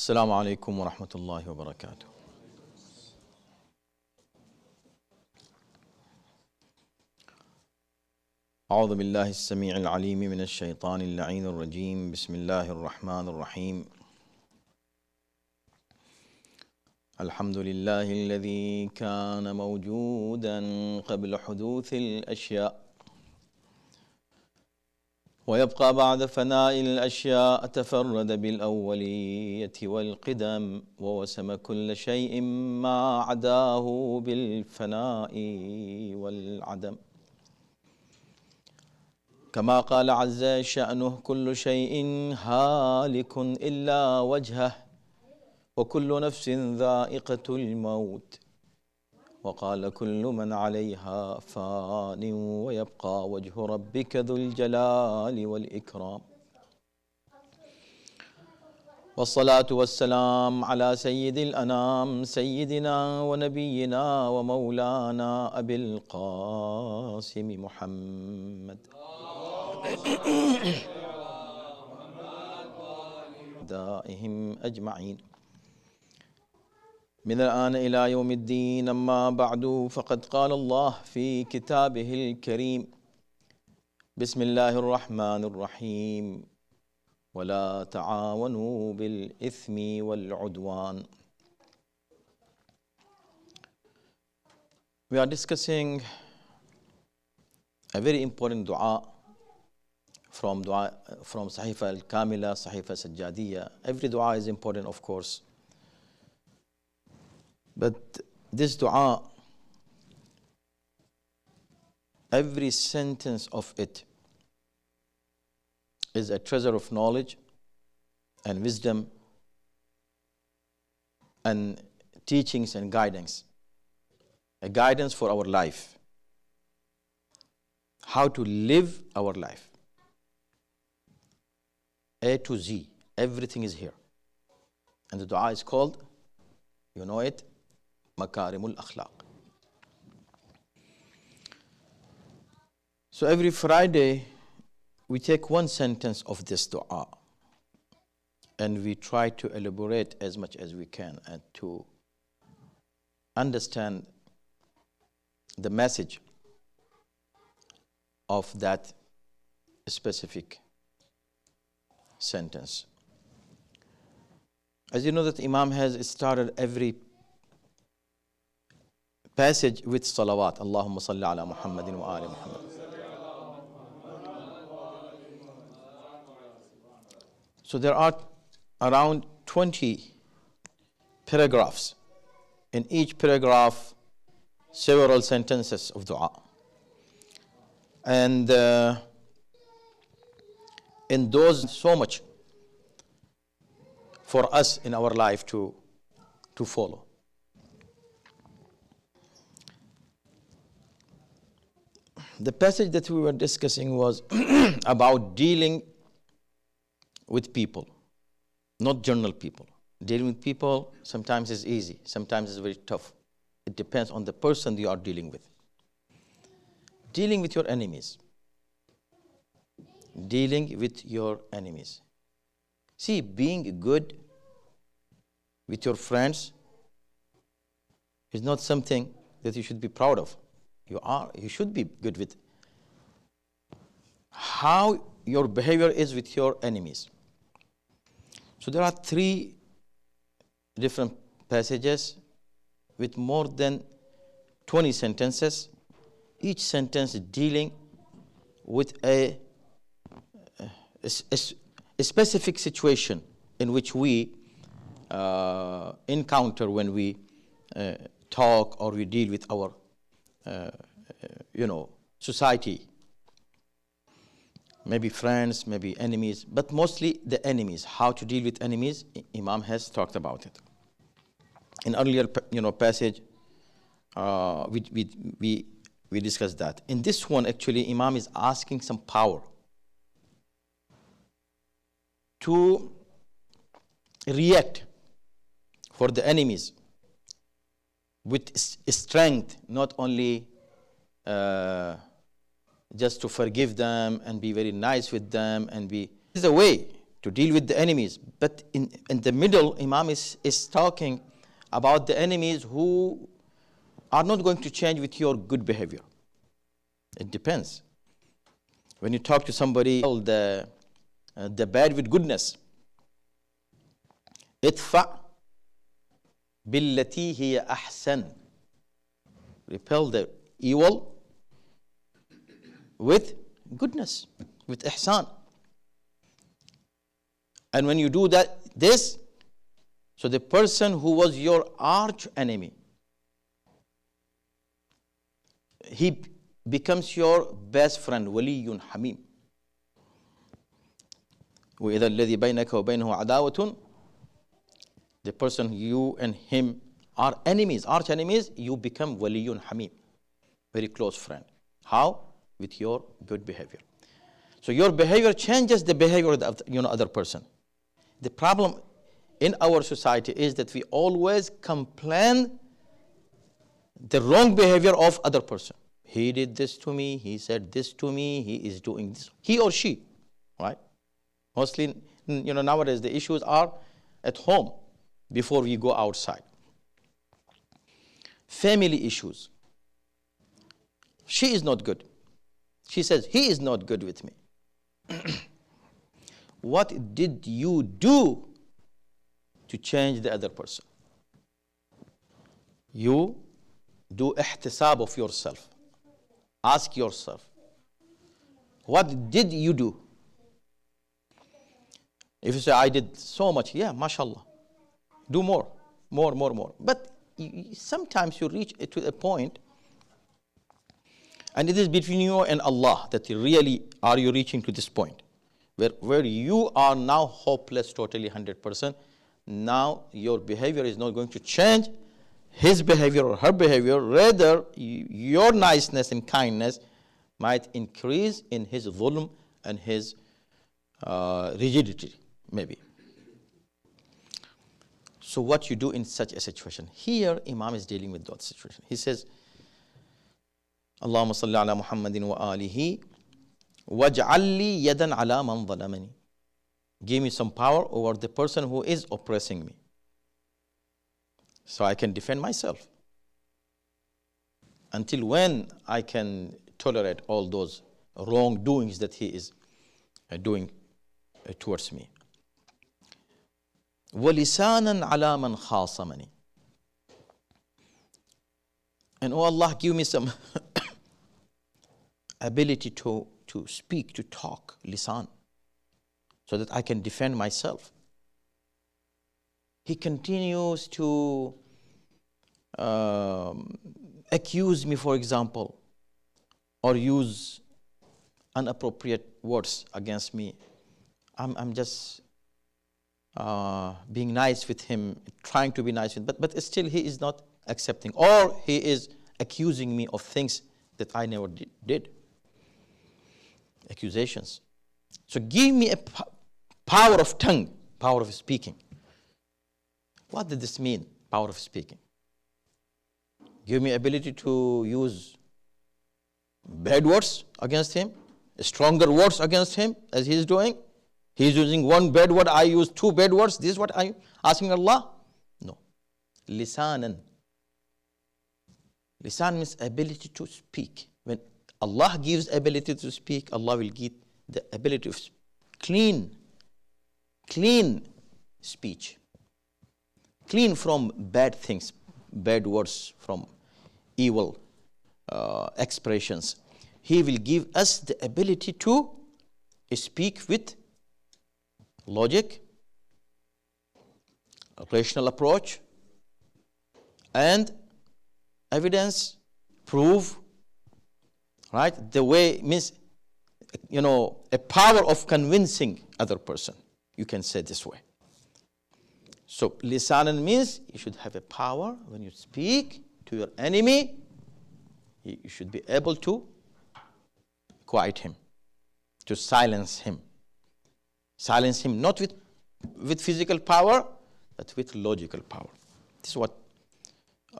السلام عليكم ورحمة الله وبركاته. أعوذ بالله السميع العليم من الشيطان اللعين الرجيم. بسم الله الرحمن الرحيم. الحمد لله الذي كان موجودا قبل حدوث الأشياء ويبقى بعد فناء الأشياء، تفرد بالأولية والقدم ووسم كل شيء ما عداه بالفناء والعدم. كما قال عز شأنه: كل شيء هالك إلا وجهه وكل نفس ذائقة الموت. وقال: كل من عليها فان ويبقى وجه ربك ذو الجلال والإكرام. والصلاة والسلام على سيد الأنام، سيدنا ونبينا ومولانا أبي القاسم محمد دائهم أجمعين من الآن إلى يوم الدين. أما بعد، فقد قال الله في كتابه الكريم: بسم الله الرحمن الرحيم: ولا تعاونوا بالإثم والعدوان. We are discussing a very important dua from Sahifa al-Kamila, Sahifa Sajjadiyya. Every dua is important, of course. But this dua, every sentence of it is a treasure of knowledge and wisdom and teachings and guidance. A guidance for our life. How to live our life. A to Z, everything is here. And the dua is called, you know it, Makarimul Akhlaq. So every Friday, we take one sentence of this dua and we try to elaborate as much as we can and to understand the message of that specific sentence. As you know that Imam has started every passage with salawat. Allahumma salli ala Muhammadin wa ali Muhammad. So there are around 20 paragraphs. In each paragraph, several sentences of dua. And in those, so much for us in our life to follow. The passage that we were discussing was about dealing with people, not general people. Dealing with people sometimes is easy, sometimes is very tough. It depends on the person you are dealing with. Dealing with your enemies. Dealing with your enemies. See, being good with your friends is not something that you should be proud of. You should be good with how your behavior is with your enemies. So there are 3 different passages with more than 20 sentences, each sentence dealing with a specific situation in which we encounter when we talk or we deal with our society. Maybe friends, maybe enemies, but mostly the enemies. How to deal with enemies, Imam has talked about it. In earlier passage, we discussed that. In this one, actually, Imam is asking some power to react for the enemies with strength, not only just to forgive them and be very nice with them and be. This is a way to deal with the enemies. But in the middle, Imam is talking about the enemies who are not going to change with your good behavior. It depends. When you talk to somebody, the bad with goodness. Idfa billati hiya ahsan. Repel the evil with goodness, with ihsan. And when you do this, so the person who was your arch enemy, he becomes your best friend. Waliyun hamim. وَإِذَا الَّذِي بَيْنَكَ وَبَيْنَهُ عَدَاوَةٌ. The person, you and him are enemies, arch enemies, you become waliyun hamim, very close friend. How? With your good behavior. So your behavior changes the behavior of the other person. The problem in our society is that we always complain the wrong behavior of other person. He did this to me, he said this to me, he is doing this, he or she, right? Mostly, nowadays the issues are at home before we go outside. Family issues. She is not good. She says, he is not good with me. What did you do to change the other person? You do ihtisab of yourself. Ask yourself, what did you do? If you say, I did so much, yeah, mashallah. Do more. But sometimes you reach to a point, and it is between you and Allah that you really are you reaching to this point where you are now hopeless totally 100%. Now your behavior is not going to change his behavior or her behavior. Rather, your niceness and kindness might increase in his dhulm and his rigidity, maybe. So what you do in such a situation? Here, Imam is dealing with that situation. He says, Allahumma salli ala Muhammadin wa alihi waj'al li yadan ala man zalamani. Give me some power over the person who is oppressing me, so I can defend myself. Until when I can tolerate all those wrongdoings that he is doing towards me. وَلِسَانًا عَلَى مَنْ خَاصَمَنِي. And oh Allah, give me some ability to speak, to talk, lisan, so that I can defend myself. He continues to accuse me, for example, or use inappropriate words against me. I'm just being nice with him, trying to be nice with him, but still he is not accepting, or he is accusing me of things that I never did. Accusations. So give me a power of tongue, power of speaking. What did this mean, power of speaking? Give me ability to use bad words against him, stronger words against him, as he is doing. He is using one bad word, I use two bad words. This is what I am asking Allah? No. Lisanan. Lisan means ability to speak. When Allah gives ability to speak, Allah will give the ability of clean speech. Clean from bad things, bad words, from evil expressions. He will give us the ability to speak with logic, a rational approach, and evidence, proof, right? The way means, a power of convincing other person. You can say this way. So, lisanan means you should have a power when you speak to your enemy. You should be able to quiet him, to silence him. Silence him not with physical power, but with logical power. This is what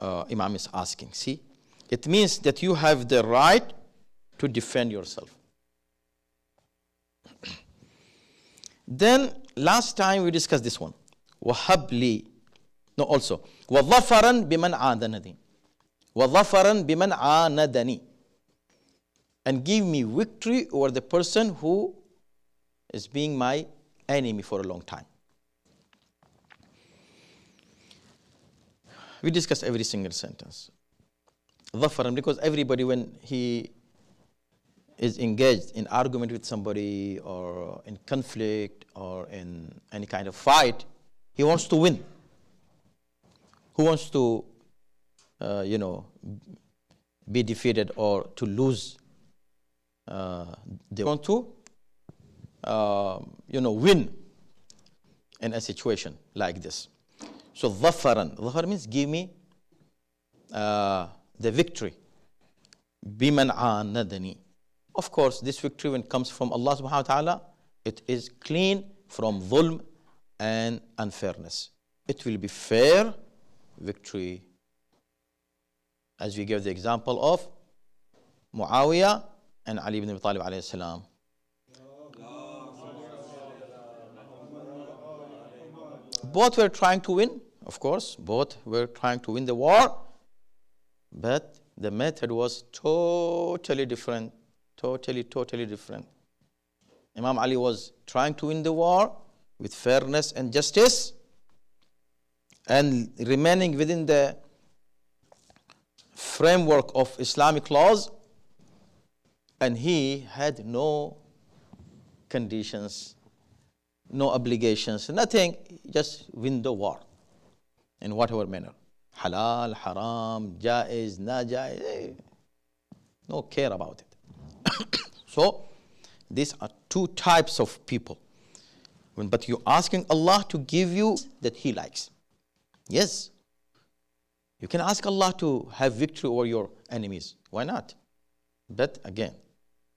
Imam is asking. See, it means that you have the right to defend yourself. Then last time we discussed this one. وَهَبْ لِي. No, also. وَظَفَرًا بِمَنْ عَادَنَنِي. وَظَفَرًا بِمَنْ عَانَدَنِي. And give me victory over the person who is being my enemy for a long time. We discussed every single sentence. ظَفَرًا, because everybody, when he is engaged in argument with somebody or in conflict or in any kind of fight, he wants to win. Who wants to, be defeated or to lose? They want to, win in a situation like this. So ظَفَرًا. ظَفَر means give me the victory. بِمَنْ عَانَدَنِي. Of course, this victory, when it comes from Allah subhanahu wa ta'ala, it is clean from dhulm and unfairness. It will be fair victory. As we gave the example of Muawiyah and Ali ibn Abi Talib alayhi salam. Both were trying to win, of course, both were trying to win the war, but the method was totally different. Totally different. Imam Ali was trying to win the war with fairness and justice and remaining within the framework of Islamic laws, and he had no conditions, no obligations, nothing, just win the war in whatever manner. Halal, haram, jaiz, najaiz, no care about it. So, these are two types of people. But you're asking Allah to give you that He likes. Yes. You can ask Allah to have victory over your enemies. Why not? But again,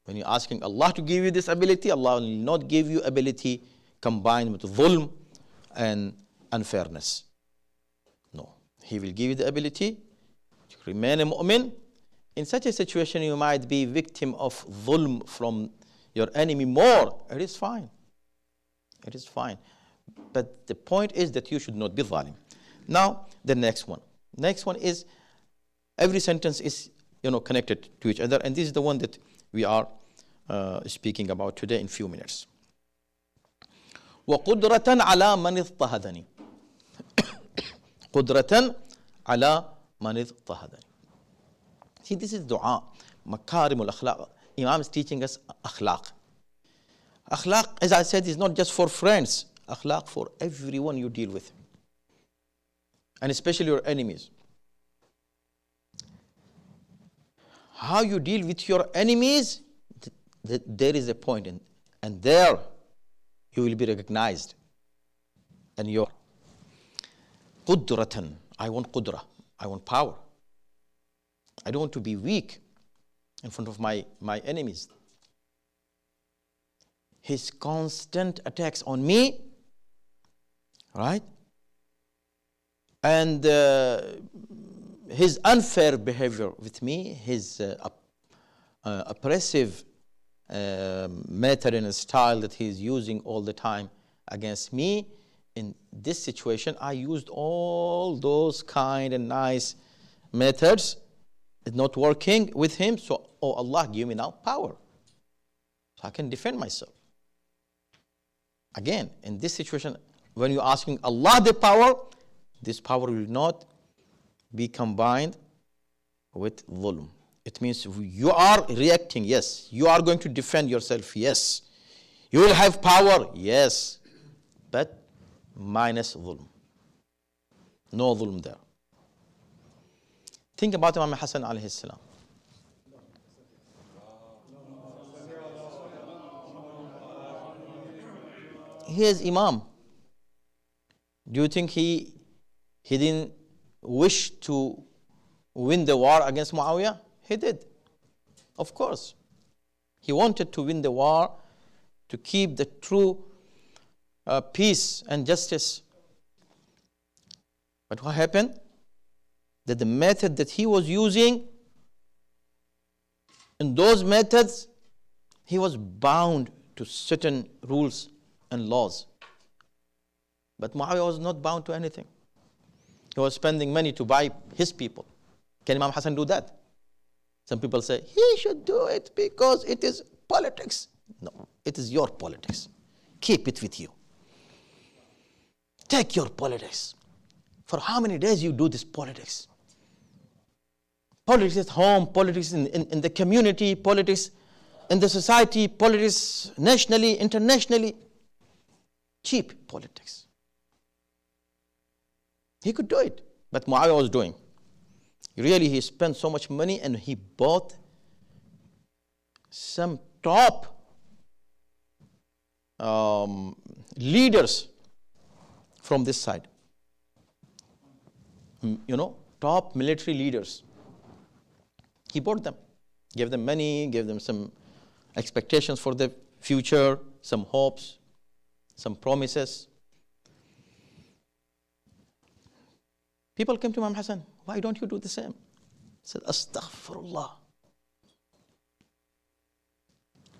when you're asking Allah to give you this ability, Allah will not give you ability combined with dhulm and unfairness. No. He will give you the ability to remain a mu'min. In such a situation, you might be victim of dhulm from your enemy more. It is fine. It is fine. But the point is that you should not be zalim. Now, the next one. Next one is, every sentence is, connected to each other. And this is the one that we are speaking about today in few minutes. وَقُدْرَةً عَلَى مَنِ اضْطَهَدَنِي. قُدْرَةً عَلى مَنِ اضْطَهَدَنِي. See, this is dua, makarimul akhlaq. Imam is teaching us akhlaq. Akhlaq, as I said, is not just for friends. Akhlaq for everyone you deal with. And especially your enemies. How you deal with your enemies, there is a point. And there you will be recognized. And your qudratan. I want qudra. I want power. I don't want to be weak in front of my enemies. His constant attacks on me, right? And his unfair behavior with me, his oppressive method and style that he's using all the time against me. In this situation, I used all those kind and nice methods. It's not working with him, so, oh Allah, give me now power. So I can defend myself. Again, in this situation, when you're asking Allah the power, this power will not be combined with dhulm. It means you are reacting, yes. You are going to defend yourself, yes. You will have power, yes. But minus dhulm. No dhulm there. Think about Imam Hassan alayhi salam. He is Imam. Do you think he didn't wish to win the war against Muawiyah? He did. Of course. He wanted to win the war to keep the true peace and justice. But what happened? That the method that he was using, in those methods, he was bound to certain rules and laws. But Muawiyah was not bound to anything. He was spending money to buy his people. Can Imam Hassan do that? Some people say, he should do it because it is politics. No, it is your politics. Keep it with you. Take your politics. For how many days you do this politics? Politics at home, politics in the community, politics in the society, politics nationally, internationally. Cheap politics. He could do it, but Muawiyah was doing. Really, he spent so much money and he bought some top leaders from this side. Top military leaders. He bought them, gave them money, gave them some expectations for the future, some hopes, some promises. People came to Imam Hassan, why don't you do the same? He said, Astaghfirullah.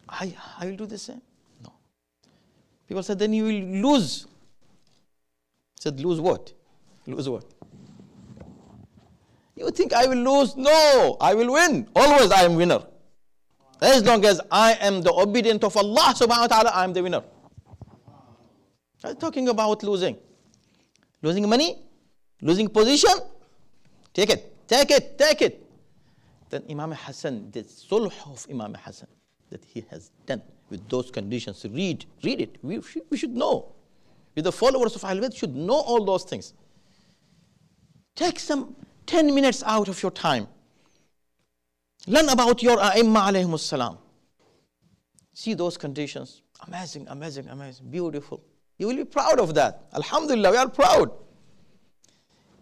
I will do the same. No. People said, then you will lose. He said, lose what? Lose what? You think I will lose? No, I will win. Always I am winner. As long as I am the obedient of Allah subhanahu wa ta'ala, I am the winner. I'm talking about losing. Losing money, losing position, take it, take it, take it. Then Imam Hassan, the sulh of Imam Hassan that he has done with those conditions, read it. We should know. The followers of Ahlul Bayt should know all those things. Take some 10 minutes out of your time. Learn about your A'imma alayhimus salam. See those conditions. Amazing, amazing, amazing, beautiful. You will be proud of that. Alhamdulillah, we are proud.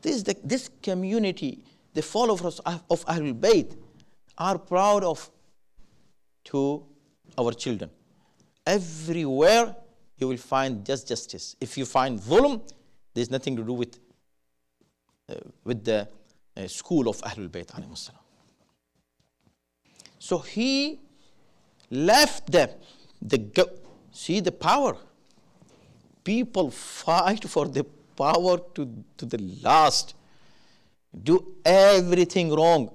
This community, the followers of Ahlul Bayt, are proud of to our children. Everywhere you will find just justice. If you find dhulm, there's nothing to do with the school of Ahlul Bayt alayhimus salam. So he left see the power. People fight for the power to the last. Do everything wrong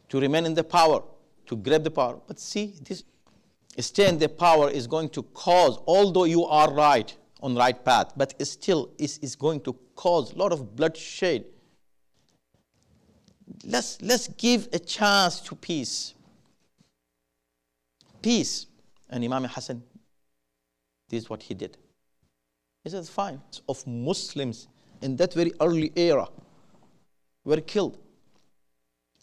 to remain in the power, to grab the power. But see, this stay in the power is going to cause, although you are right, on the right path, but it still is going to cause a lot of bloodshed. Let's give a chance to peace. Peace. And Imam Hassan, this is what he did. He said, fine. Of Muslims in that very early era were killed.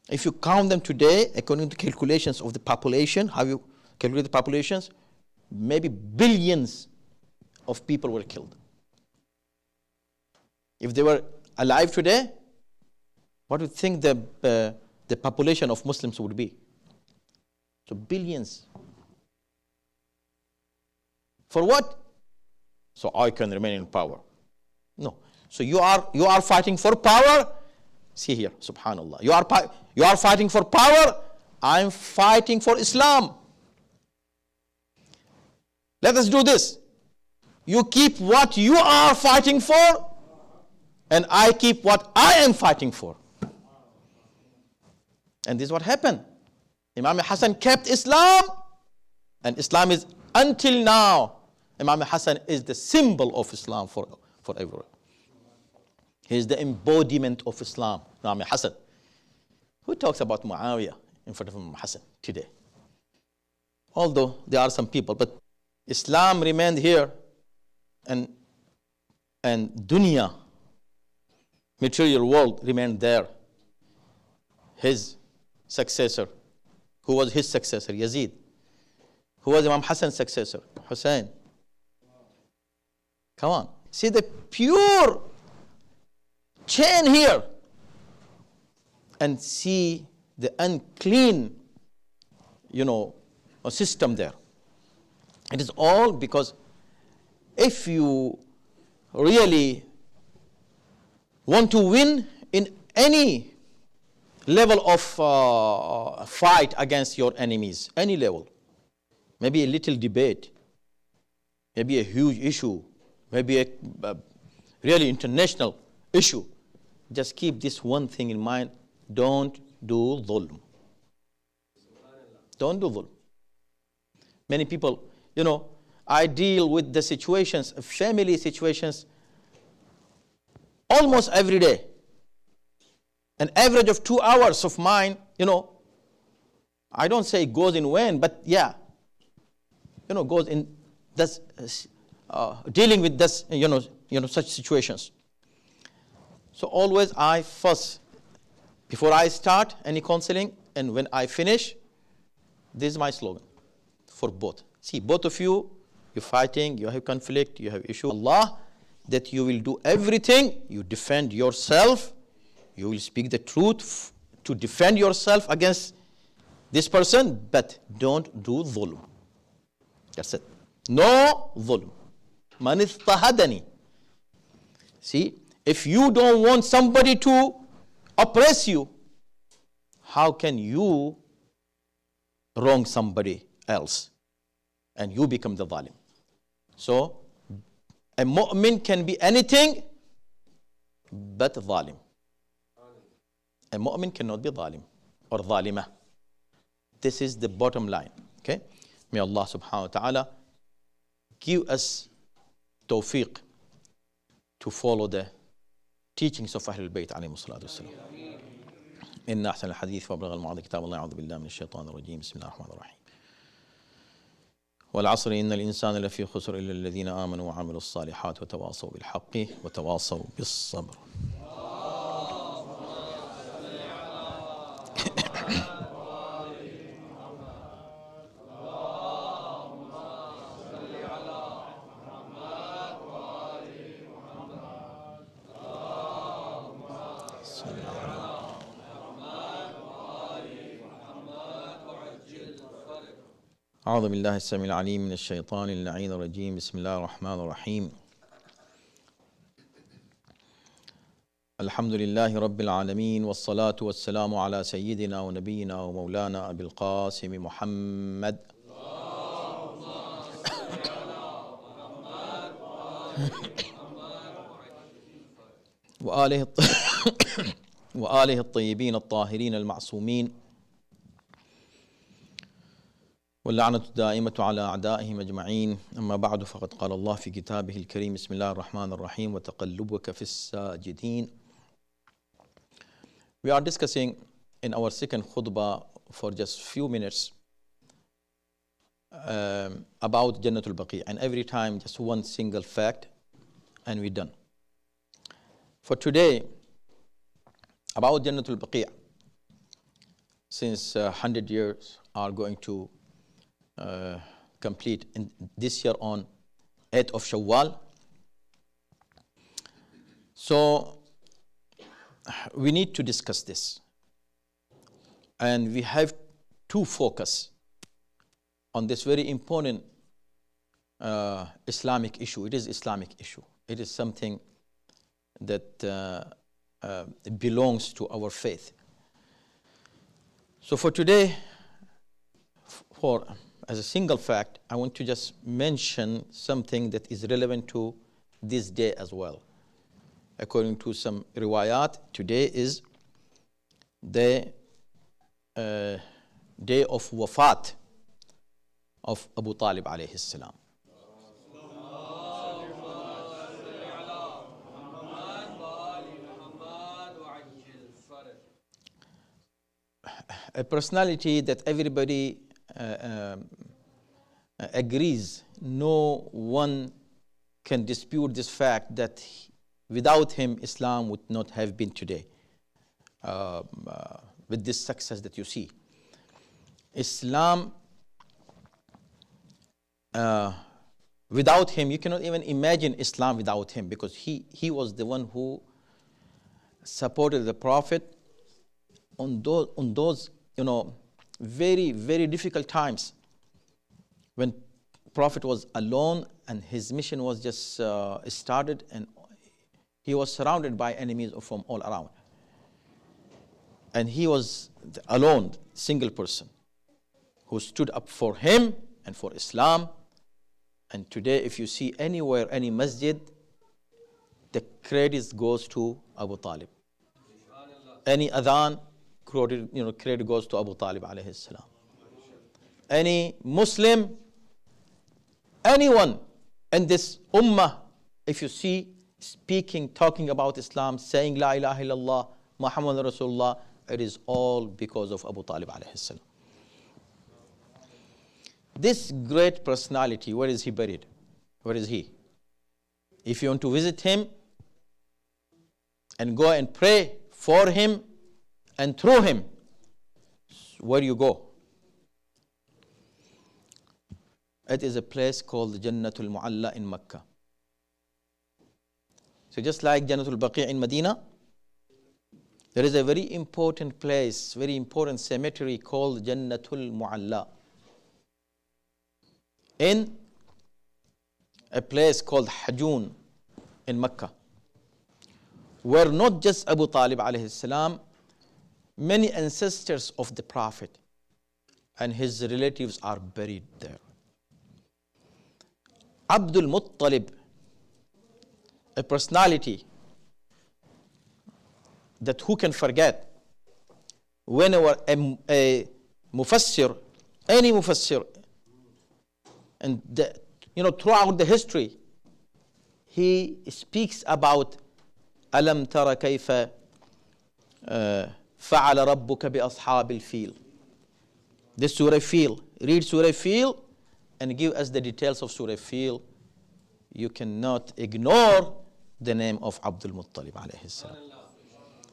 If you count them today, according to calculations of the population, how you calculate the populations, maybe billions of people were killed. If they were alive today, what do you think the population of Muslims would be? So billions. For what? So I can remain in power. No. So you are fighting for power. See here, subhanallah. You are fighting for power. I'm fighting for Islam. Let us do this. You keep what you are fighting for, and I keep what I am fighting for. And this is what happened. Imam Hassan kept Islam, and Islam is until now. Imam Hassan is the symbol of Islam forever. He is the embodiment of Islam, Imam Hassan. Who talks about Muawiyah in front of Imam Hassan today? Although there are some people, but Islam remained here, and dunya, material world, remained there. His successor, who was his successor? Yazid. Who was Imam Hassan's successor? Hussein. Come on. See the pure chain here. And see the unclean, system there. It is all because if you really want to win in any level of fight against your enemies, any level, maybe a little debate, maybe a huge issue maybe a really international issue. Just keep this one thing in mind. Don't do dhulm. Don't do dhulm. Many people, I deal with the situations, family situations, almost every day. An average of 2 hours of mine, I don't say goes in vain, but yeah, goes in this, dealing with this, such situations. So always I first, before I start any counseling and when I finish, this is my slogan for both. See, both of you, you're fighting, you have conflict, you have issue. Allah, that you will do everything, you defend yourself, you will speak the truth to defend yourself against this person, but don't do dhulm. That's it. No dhulm. Man istahadani. See, if you don't want somebody to oppress you, how can you wrong somebody else and you become the zalim? So, a mu'min can be anything but zalim. A mu'min cannot be zalim or zalima. This is the bottom line. Okay? May Allah subhanahu wa ta'ala give us tawfiq to follow the teachings of Ahlul Bayt alayhi salatu wasalam. إن أحسن الحديث وأبلغ الموعظة كتاب الله أعوذ بالله من الشيطان الرجيم بسم الله الرحمن الرحيم والعصر إن الإنسان لفي خسر إلا الذين آمنوا وعملوا الصالحات وتواصوا بالحق وتواصوا بالصبر. أعوذ بالله السميع العليم من الشيطان اللعين الرجيم بسم الله الرحمن الرحيم الحمد لله رب العالمين والصلاة والسلام على سيدنا ونبينا ومولانا أبي القاسم محمد وآله الطيبين الطاهرين المعصومين واللعنة الدائمة على أعدائهم أجمعين أما بعد فقد قال الله في كتابه الكريم بسم الله الرحمن الرحيم وتقلبك في الساجدين. We are discussing in our second khutbah for just few minutes about Jannatul Baqi, and every time just one single fact and we're done. For today, about Jannatul Baqi, since 100 years are going to complete in this year on 8th of Shawwal. So we need to discuss this, and we have to focus on this very important Islamic issue. It is Islamic issue. It is something that belongs to our faith. So for today, as a single fact, I want to just mention something that is relevant to this day as well. According to some riwayat, today is the day of wafat of Abu Talib alayhi salam. A personality that everybody agrees, no one can dispute this fact that without him Islam would not have been today with this success that you see. Islam, without him, you cannot even imagine Islam without him, because he was the one who supported the Prophet on those very, very difficult times when Prophet was alone and his mission was just started, and he was surrounded by enemies from all around. And he was alone, single person, who stood up for him and for Islam And today, if you see anywhere, any masjid, the credit goes to Abu Talib. Any adhan, credit goes to Abu Talib alayhi salam. Any Muslim, anyone in this ummah, if you see speaking, talking about Islam, saying La ilaha illallah, Muhammad Rasulullah, it is all because of Abu Talib alayhi salam. This great personality, where is he buried? Where is he? If you want to visit him and go and pray for him and through him, where you go? It is a place called Jannatul Mu'alla in Mecca. So just like Jannatul Baqi' in Medina, there is a very important place, very important cemetery called Jannatul Mu'alla in a place called Hajun in Mecca, where not just Abu Talib alayhi salam, many ancestors of the Prophet and his relatives are buried there. Abdul Muttalib, a personality that who can forget, whenever a mufassir, any mufassir, and throughout the history, he speaks about ألم تر كيف فعل ربك بأصحاب الفيل. This Surah Fil. Read Surah Fil and give us the details of Surah Fil. You cannot ignore the name of Abdul Muttalib alayhi salam.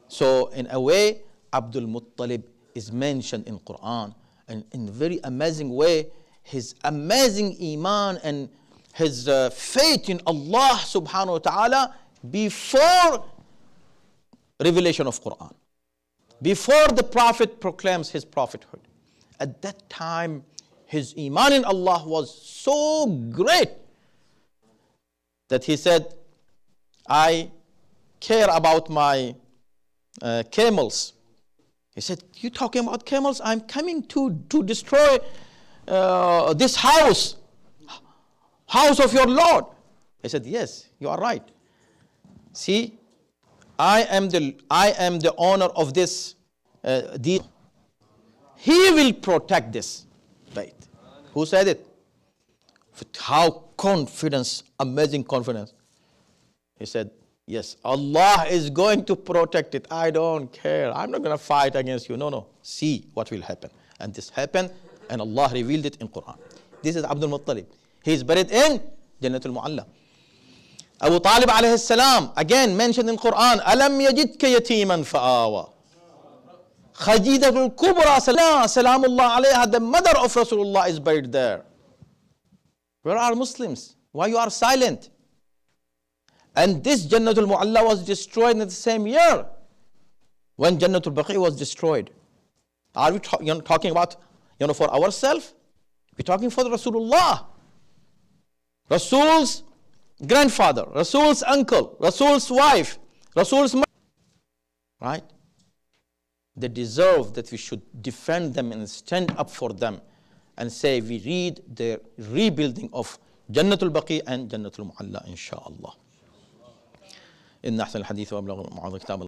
So in a way, Abdul Muttalib is mentioned in Quran, and in a very amazing way, his amazing iman and his faith in Allah subhanahu wa ta'ala before revelation of Quran, before the Prophet proclaims his prophethood. At that time, his iman in Allah was so great that he said, I care about my camels. He said, you talking about camels? I'm coming to destroy this house of your Lord. He said, yes, you are right. See, I am the owner of this deed. He will protect this bait. Who said it? How confidence, amazing confidence. He said, yes, Allah is going to protect it. I don't care. I'm not going to fight against you. No. See what will happen. And this happened, and Allah revealed it in Quran. This is Abdul Muttalib. He is buried in Jannatul Mu'alla. Abu Talib alayhi salam, again mentioned in Quran, Alam yajidka yatiman fa'awa. Khajidatul Kubra salamullah alayha, the mother of Rasulullah, is buried there. Where are Muslims? Why you are silent? And this Jannatul Mu'alla was destroyed in the same year when Jannatul Baqi was destroyed. Are we talking about for ourselves? We're talking for Rasulullah. Rasul's grandfather, Rasul's uncle, Rasul's wife, Rasul's mother. Right? They deserve that we should defend them and stand up for them and say we read the rebuilding of Jannatul Baqi and Jannatul Mu'alla, inshaAllah. إن أحسن الحديث وأبلغ الموعظة كتاب